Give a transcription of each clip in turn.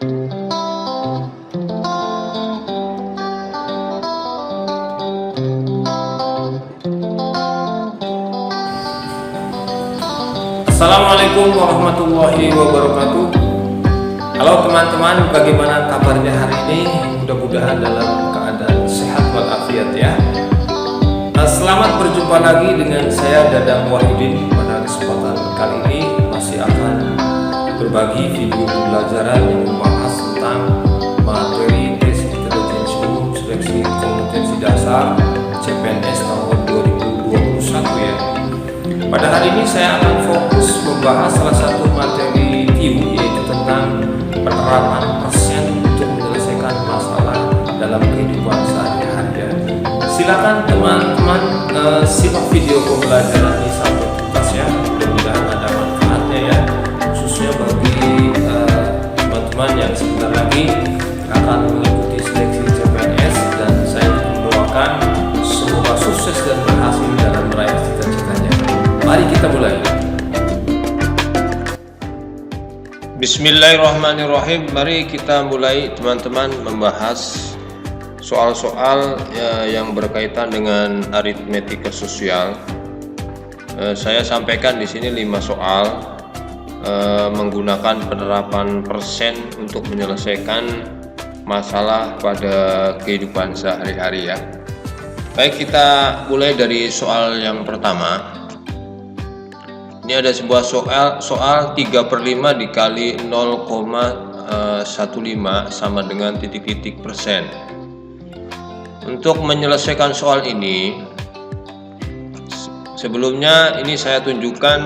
Assalamualaikum warahmatullahi wabarakatuh. Halo teman-teman, bagaimana kabarnya hari ini? Mudah-mudahan dalam keadaan sehat walafiat ya. Selamat berjumpa lagi dengan saya Dadang Wahidin. Pada kesempatan kali ini masih akan berbagi video pembelajaran yang membahas tentang materi tes intelijensi umum seleksi kompetensi dasar CPNS tahun 2021 ya. Pada hari ini saya akan fokus membahas salah satu materi TIU, yaitu tentang penerapan persen untuk menyelesaikan masalah dalam kehidupan sehari-hari. Silakan teman-teman simak video pembelajaran ini sampai tuntas ya. Mudah-mudahan ada manfaatnya ya, khususnya bagi teman-teman yang sebentar lagi akan mengikuti seleksi CPNS, dan saya mendoakan semoga sukses dan berhasil dalam meraih cita-citanya. Mari kita mulai. Bismillahirrahmanirrahim. Mari kita mulai teman-teman membahas soal-soal yang berkaitan dengan aritmetika sosial. Saya sampaikan di sini 5 soal menggunakan penerapan persen untuk menyelesaikan masalah pada kehidupan sehari-hari ya. Baik, kita mulai dari soal yang pertama. Ini ada sebuah soal 3/5 dikali 0,15 sama dengan titik-titik persen. Untuk menyelesaikan soal ini, sebelumnya ini saya tunjukkan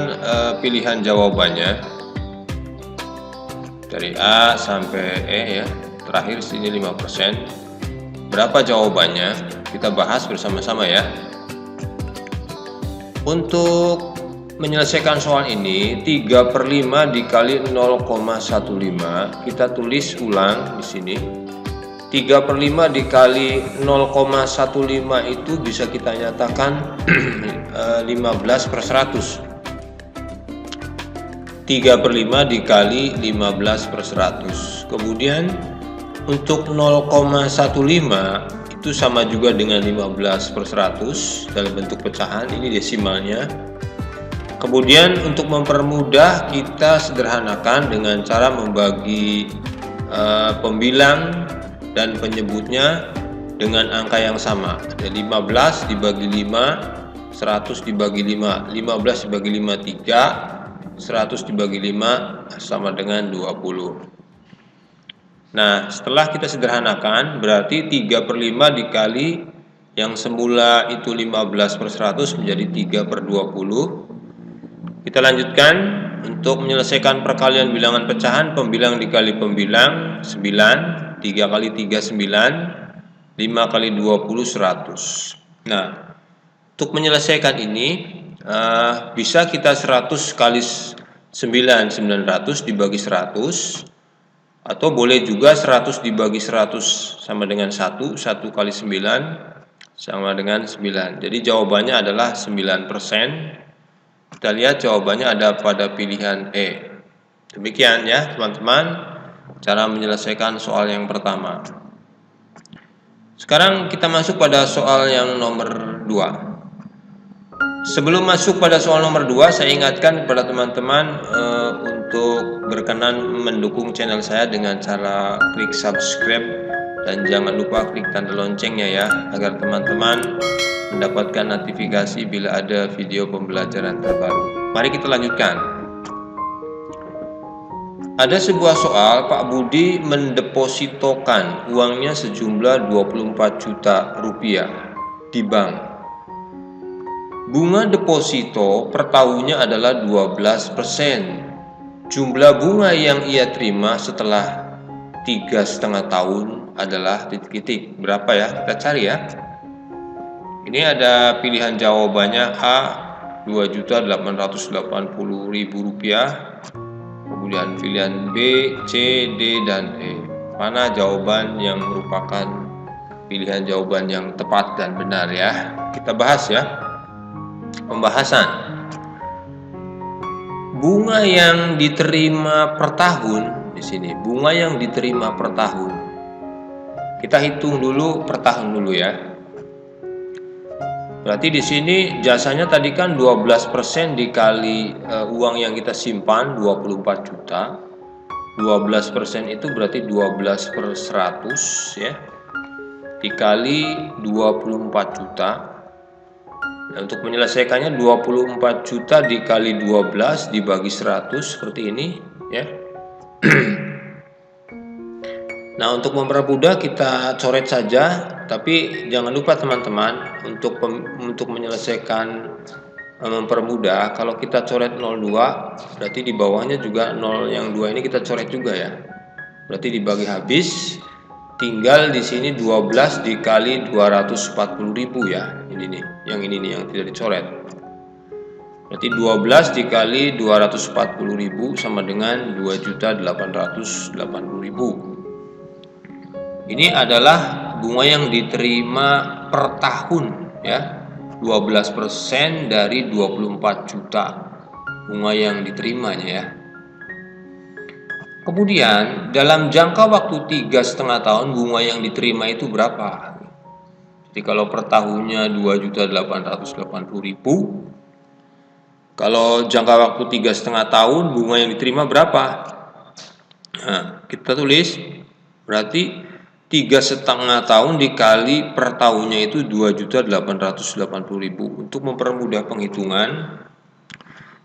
pilihan jawabannya dari A sampai E ya. Terakhir sini 5%. Berapa jawabannya? Kita bahas bersama-sama ya. Untuk menyelesaikan soal ini, 3/5 dikali 0,15, kita tulis ulang di sini. 3/5 dikali 0,15 itu bisa kita nyatakan 15/100. 3/5 dikali 15/100. Kemudian untuk 0,15 itu sama juga dengan 15/100 dalam bentuk pecahan, ini desimalnya. Kemudian untuk mempermudah, kita sederhanakan dengan cara membagi pembilang dan penyebutnya dengan angka yang sama. Ada 15 dibagi 5, 100 dibagi 5, 15 dibagi 5 3, 100 dibagi 5 sama dengan 20. Nah, setelah kita sederhanakan, berarti 3/5 dikali yang semula itu 15/100 menjadi 3/20. Kita lanjutkan untuk menyelesaikan perkalian bilangan pecahan, pembilang dikali pembilang 9, 3 kali 3 9, 5 kali 20 100. Nah, untuk menyelesaikan ini bisa kita 100 kali 9 900 dibagi 100, atau boleh juga 100 dibagi 100 sama dengan 1, 1 kali 9 sama dengan 9. Jadi jawabannya adalah 9%. Kita lihat jawabannya ada pada pilihan E. Demikian ya teman-teman, cara menyelesaikan soal yang pertama. Sekarang kita masuk pada soal yang nomor 2. Sebelum masuk pada soal nomor 2, saya ingatkan kepada teman-teman untuk berkenan mendukung channel saya dengan cara klik subscribe, dan jangan lupa klik tanda loncengnya ya, agar teman-teman mendapatkan notifikasi bila ada video pembelajaran terbaru. Mari kita lanjutkan. Ada sebuah soal, Pak Budi mendepositokan uangnya sejumlah 24 juta rupiah di bank. Bunga deposito per tahunnya adalah 12%. Jumlah bunga yang ia terima setelah 3,5 tahun adalah titik-titik. Berapa ya? Kita cari ya. Ini ada pilihan jawabannya: A 2.880.000 rupiah, kemudian pilihan B, C, D, dan E. Mana jawaban yang merupakan pilihan jawaban yang tepat dan benar ya? Kita bahas ya. Pembahasan. Bunga yang diterima per tahun di sini. Bunga yang diterima per tahun. Kita hitung dulu per tahun dulu ya. Berarti di sini jasanya tadi kan 12% dikali uang yang kita simpan 24 juta. 12% itu berarti 12 per 100 ya. Dikali 24 juta. Nah, untuk menyelesaikannya 24 juta dikali 12 dibagi 100 seperti ini ya. Nah, untuk mempermudah kita coret saja, tapi jangan lupa teman-teman untuk menyelesaikan mempermudah, kalau kita coret 02 berarti di bawahnya juga 0 yang 2 ini kita coret juga ya. Berarti dibagi habis, tinggal di sini 12 dikali 240.000 ya. Ini nih, yang ini nih yang tidak dicoret. Berarti 12 dikali 240.000 sama dengan 2.880.000. Ini adalah bunga yang diterima per tahun ya. 12% dari 24 juta bunga yang diterimanya ya. Kemudian dalam jangka waktu 3,5 tahun bunga yang diterima itu berapa? Jadi kalau per tahunnya 2.880.000, kalau jangka waktu 3,5 tahun bunga yang diterima berapa? Nah, kita tulis berarti 3,5 tahun dikali per tahunnya itu 2.880.000. Untuk mempermudah penghitungan,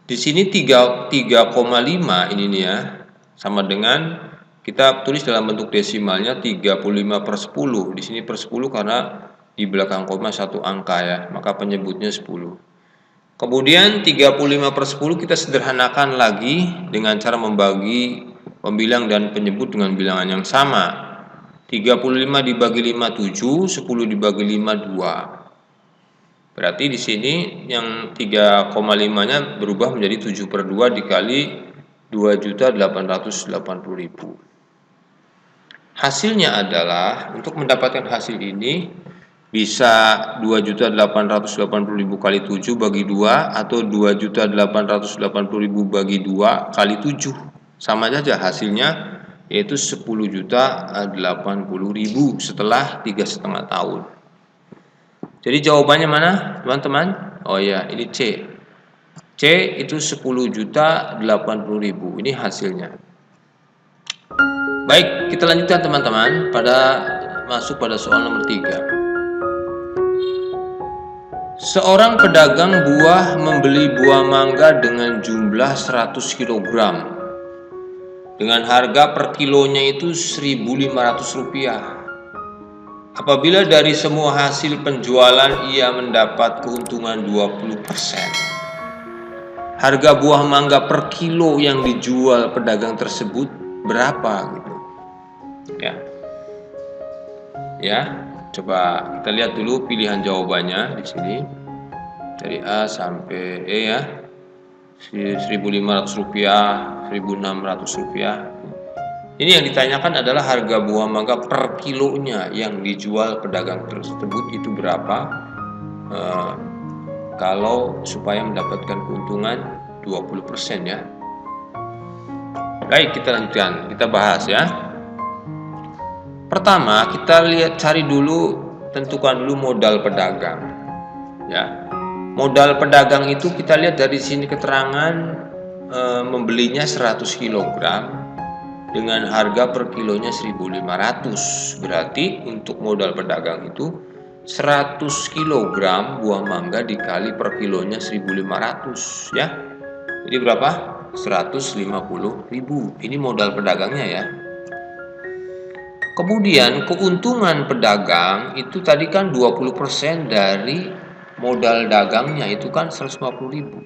di sini 3,5 ini nih ya, sama dengan kita tulis dalam bentuk desimalnya 35/10. Di sini per 10 karena di belakang koma satu angka ya, maka penyebutnya 10. Kemudian 35/10 kita sederhanakan lagi dengan cara membagi pembilang dan penyebut dengan bilangan yang sama. 35 dibagi 5 7, 10 dibagi 5 2. Berarti di sini yang 3,5-nya berubah menjadi 7/2 dikali 2.880.000. Hasilnya adalah untuk mendapatkan hasil ini bisa 2.880.000 kali 7 bagi 2 atau 2.880.000 bagi 2 kali 7. Sama saja hasilnya, yaitu 10.080.000 setelah 3,5 tahun. Jadi jawabannya mana teman-teman? Oh ya, ini C. C itu 10.080.000. Ini hasilnya. Baik, kita lanjutkan teman-teman masuk pada soal nomor 3. Seorang pedagang buah membeli buah mangga dengan jumlah 100 kg. Dengan harga per kilonya itu Rp1.500. Apabila dari semua hasil penjualan ia mendapat keuntungan 20%, harga buah mangga per kilo yang dijual pedagang tersebut berapa gitu? Ya, coba kita lihat dulu pilihan jawabannya di sini dari A sampai E ya. Rp1.500, Rp1.600. Ini yang ditanyakan adalah harga buah mangga per kilonya yang dijual pedagang tersebut itu berapa, kalau supaya mendapatkan keuntungan 20% ya. Baik, kita lanjutkan, kita bahas ya. Pertama, kita cari dulu, tentukan dulu modal pedagang ya. Modal pedagang itu kita lihat dari sini keterangan membelinya 100 kg dengan harga per kilonya 1.500. Berarti untuk modal pedagang itu 100 kg buah mangga dikali per kilonya 1.500 ya. Jadi berapa? 150.000. Ini modal pedagangnya ya. Kemudian keuntungan pedagang itu tadi kan 20% dari modal dagangnya itu kan 150.000.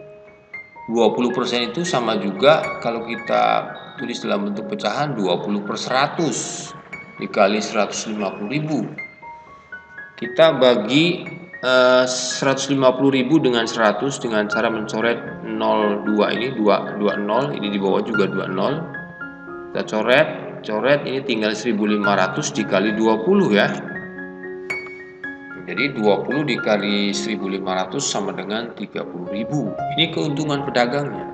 20% itu sama juga kalau kita tulis dalam bentuk pecahan 20/100 dikali 150.000. Kita bagi 150.000 dengan 100 dengan cara mencoret 02 ini 20, ini di bawah juga 20. Kita coret ini tinggal 1.500 dikali 20 ya. Jadi 20 dikali 1.500 sama dengan 30.000. Ini keuntungan pedagangnya.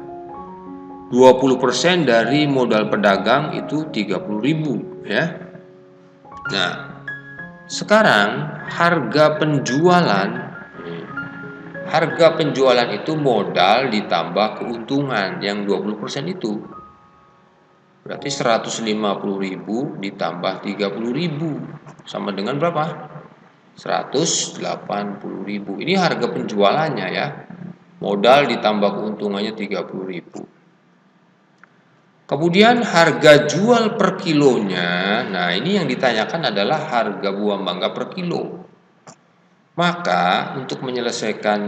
20% dari modal pedagang itu 30.000 ya. Nah, sekarang harga penjualan itu modal ditambah keuntungan yang 20% itu. Berarti 150.000 ditambah 30.000 sama dengan berapa? 180.000. Ini harga penjualannya ya. Modal ditambah keuntungannya 30.000. Kemudian harga jual per kilonya. Nah, ini yang ditanyakan adalah harga buah mangga per kilo. Maka untuk menyelesaikan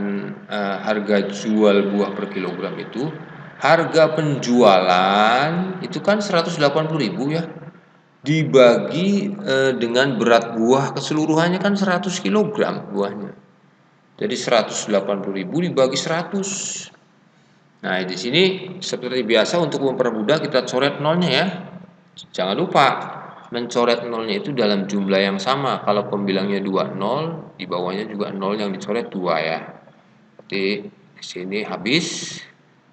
harga jual buah per kilogram itu, harga penjualan itu kan 180.000 ya. Dibagi dengan berat buah keseluruhannya kan 100 kg buahnya. Jadi 180.000 dibagi 100. Nah, di sini seperti biasa untuk mempermudah kita coret nolnya ya. Jangan lupa mencoret nolnya itu dalam jumlah yang sama. Kalau pembilangnya 20, di bawahnya juga 0 yang dicoret 2 ya. Jadi di sini habis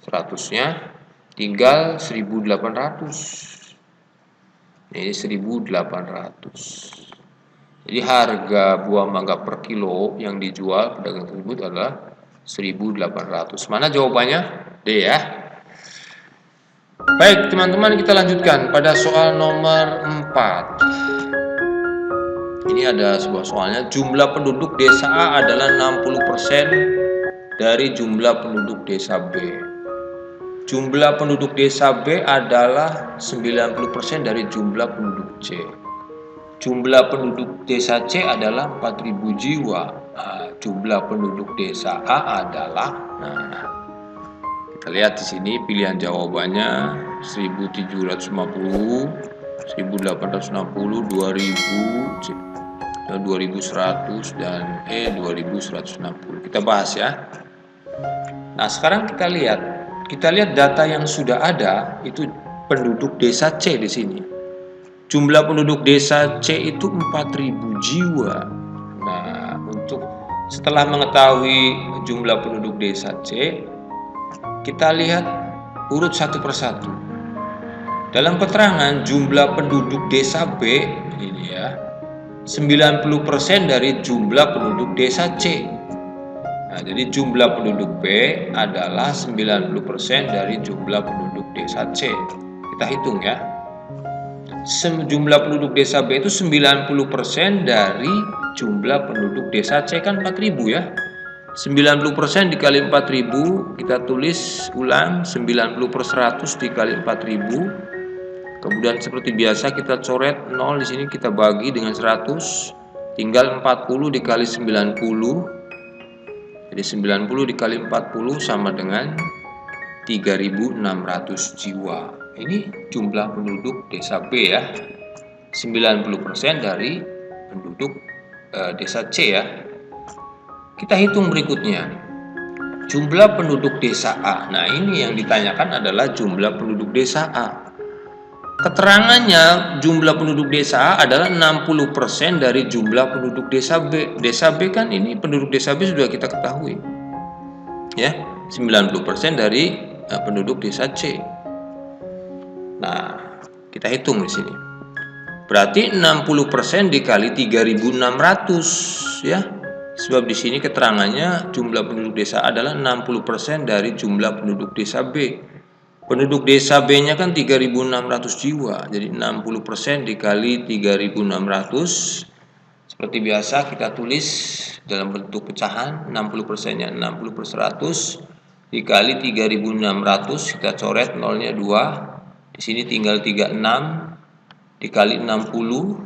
100-nya, tinggal 1.800. Ini 1.800. Jadi harga buah mangga per kilo yang dijual pedagang tersebut adalah 1.800. Mana jawabannya? D ya. Baik teman-teman, kita lanjutkan pada soal nomor 4. Ini ada sebuah soalnya. Jumlah penduduk desa A adalah 60% dari jumlah penduduk desa B. Jumlah penduduk desa B adalah 90% dari jumlah penduduk C. Jumlah penduduk desa C adalah 4.000 jiwa. Nah, jumlah penduduk desa A adalah, kita lihat di sini pilihan jawabannya 1.750, 1.860, 2.000, 2.100 dan E 2.160. Kita bahas ya. Nah, sekarang kita lihat data yang sudah ada itu penduduk desa C di sini. Jumlah penduduk desa C itu 4.000 jiwa. Nah, setelah mengetahui jumlah penduduk desa C, kita lihat urut satu persatu. Dalam keterangan jumlah penduduk desa B ini ya, 90% dari jumlah penduduk desa C. Nah, jadi jumlah penduduk B adalah 90% dari jumlah penduduk desa C. Kita hitung ya. Jumlah penduduk desa B itu 90% dari jumlah penduduk desa C kan 4.000 ya. 90% dikali 4.000, kita tulis ulang 90/100 dikali 4.000. Kemudian seperti biasa kita coret 0 di sini, kita bagi dengan 100, tinggal 40 dikali 90. Jadi 90 dikali 40 sama dengan 3.600 jiwa. Ini jumlah penduduk desa B ya. 90% dari penduduk desa C ya. Kita hitung berikutnya. Jumlah penduduk desa A. Nah, ini yang ditanyakan adalah jumlah penduduk desa A. Keterangannya jumlah penduduk desa A adalah 60% dari jumlah penduduk desa B. Desa B kan ini penduduk desa B sudah kita ketahui. Ya, 90% dari penduduk desa C. Nah, kita hitung di sini. Berarti 60% dikali 3.600 ya. Sebab di sini keterangannya jumlah penduduk desa adalah 60% dari jumlah penduduk desa B. Penduduk desa B-nya kan 3.600 jiwa. Jadi 60% dikali 3.600. Seperti biasa kita tulis dalam bentuk pecahan. 60%-nya 60/100 dikali 3.600. Kita coret nolnya 2. Di sini tinggal 36 dikali 60.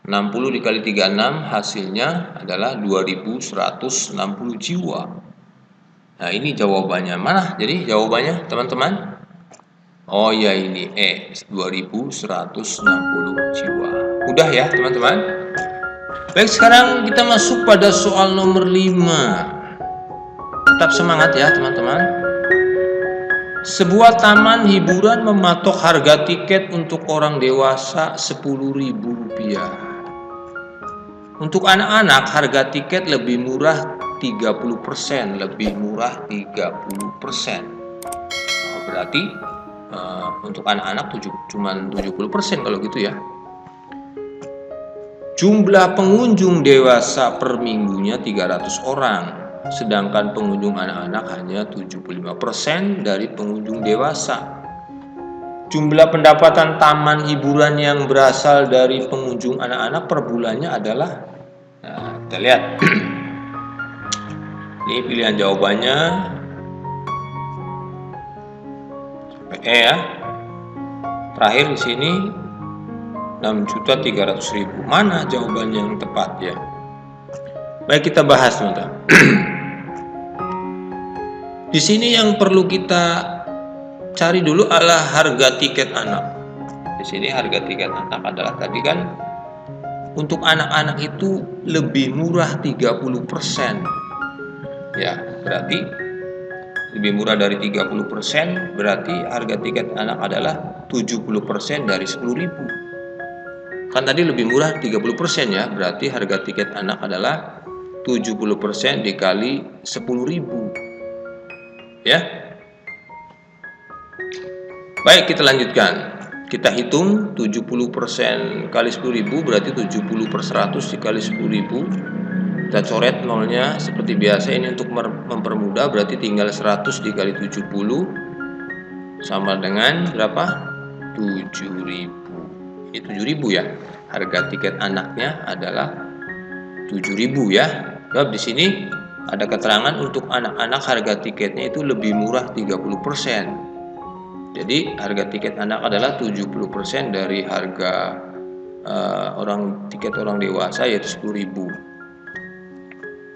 60 dikali 36 hasilnya adalah 2.160 jiwa. Nah, ini jawabannya. Mana jadi jawabannya teman-teman? Oh ya, ini E, 2.160 jiwa. Mudah ya teman-teman. Baik, sekarang kita masuk pada soal nomor 5. Tetap semangat ya teman-teman. Sebuah taman hiburan mematok harga tiket untuk orang dewasa Rp10.000. Untuk anak-anak harga tiket lebih murah 30%, lebih murah 30%. berarti untuk anak-anak cuma 70% kalau gitu ya. Jumlah pengunjung dewasa per minggunya 300 orang, sedangkan pengunjung anak-anak hanya 75% dari pengunjung dewasa. Jumlah pendapatan taman hiburan yang berasal dari pengunjung anak-anak per bulannya adalah, nah, kita lihat. Ini pilihan jawabannya E ya. Terakhir di sini 6.300.000. Mana jawaban yang tepat ya? Baik, kita bahas teman-teman. Di sini yang perlu kita cari dulu adalah harga tiket anak. Di sini harga tiket anak adalah tadi kan untuk anak-anak itu lebih murah 30%. Ya, berarti lebih murah dari 30%, berarti harga tiket anak adalah 70% dari 10.000. Kan tadi lebih murah 30% ya, berarti harga tiket anak adalah 70% dikali 10.000. Ya. Baik, kita lanjutkan. Kita hitung 70% kali 10.000 berarti 70 per 100 dikali 10.000. Kita coret nolnya seperti biasa. Ini untuk mempermudah, berarti tinggal 100 dikali 70 sama dengan berapa? 7.000. Ini 7.000 ya. Harga tiket anaknya adalah 7.000 ya. Sebab di sini ada keterangan untuk anak-anak harga tiketnya itu lebih murah 30%. Jadi harga tiket anak adalah 70% dari harga tiket orang dewasa, yaitu 10.000.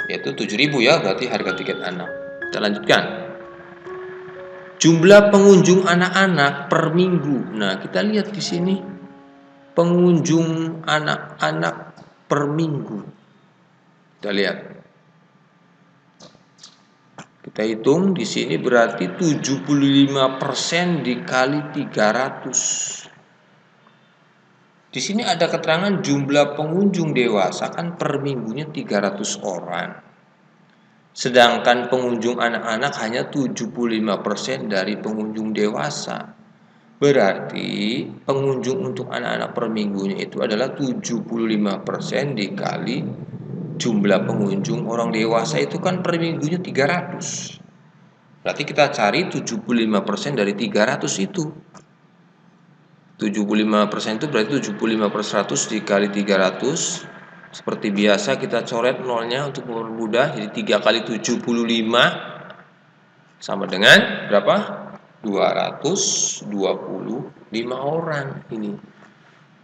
Yaitu 7.000 ya, berarti harga tiket anak. Kita lanjutkan. Jumlah pengunjung anak-anak per minggu. Nah, kita lihat di sini pengunjung anak-anak per minggu. Kita lihat. Kita hitung di sini berarti 75% dikali 300. Di sini ada keterangan jumlah pengunjung dewasa kan per minggunya 300 orang. Sedangkan pengunjung anak-anak hanya 75% dari pengunjung dewasa. Berarti pengunjung untuk anak-anak per minggunya itu adalah 75% dikali jumlah pengunjung orang dewasa itu kan per minggunya 300. Berarti kita cari 75% dari 300 itu. 75% itu berarti 75 per 100 dikali 300. Seperti biasa kita coret nolnya untuk mempermudah. Jadi 3 kali 75 sama dengan berapa? 225 orang ini.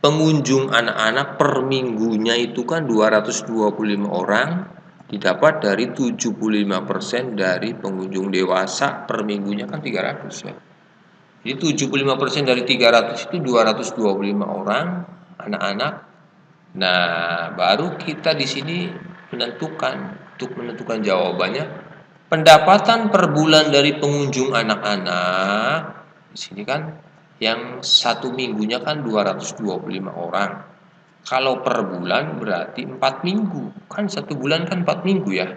Pengunjung anak-anak per minggunya itu kan 225 orang, didapat dari 75% dari pengunjung dewasa per minggunya kan 300 ya. Jadi 75% dari 300 itu 225 orang anak-anak. Nah, baru kita di sini menentukan jawabannya. Pendapatan per bulan dari pengunjung anak-anak di sini kan yang satu minggunya kan 225 orang. Kalau per bulan berarti 4 minggu. Kan satu bulan kan 4 minggu ya.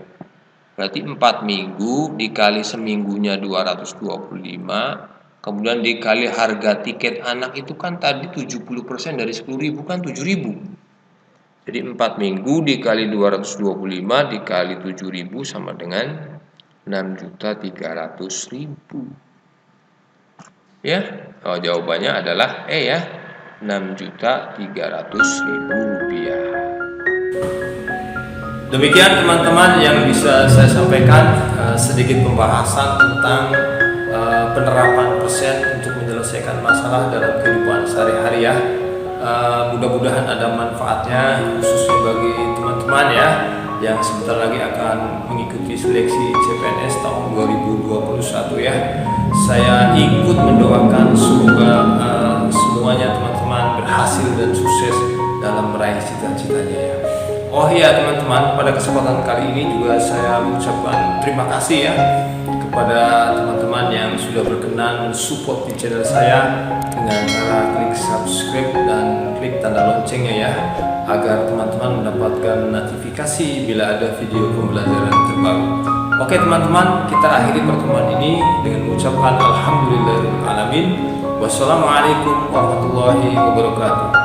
Berarti 4 minggu dikali seminggunya 225. Kemudian dikali harga tiket anak itu kan tadi 70% dari 10.000 kan 7.000. Jadi 4 minggu dikali 225 dikali 7.000 sama dengan 6.300.000. Ya, jawabannya adalah E ya, 6.300.000 rupiah. Demikian teman-teman yang bisa saya sampaikan, sedikit pembahasan tentang penerapan persen untuk menyelesaikan masalah dalam kehidupan sehari-hari ya. Mudah-mudahan ada manfaatnya khususnya bagi teman-teman ya yang sebentar lagi akan mengikuti seleksi CPNS tahun 2021 ya. Saya ikut mendoakan semoga semuanya teman-teman berhasil dan sukses dalam meraih cita-citanya ya. Oh iya teman-teman, pada kesempatan kali ini juga saya mengucapkan terima kasih ya kepada teman-teman yang sudah berkenan support di channel saya dengan cara klik subscribe dan klik tanda loncengnya ya, agar teman-teman mendapatkan notifikasi bila ada video pembelajaran terbaru. Oke teman-teman, kita akhiri pertemuan ini dengan mengucapkan alhamdulillahirabbil alamin. Wassalamualaikum warahmatullahi wabarakatuh.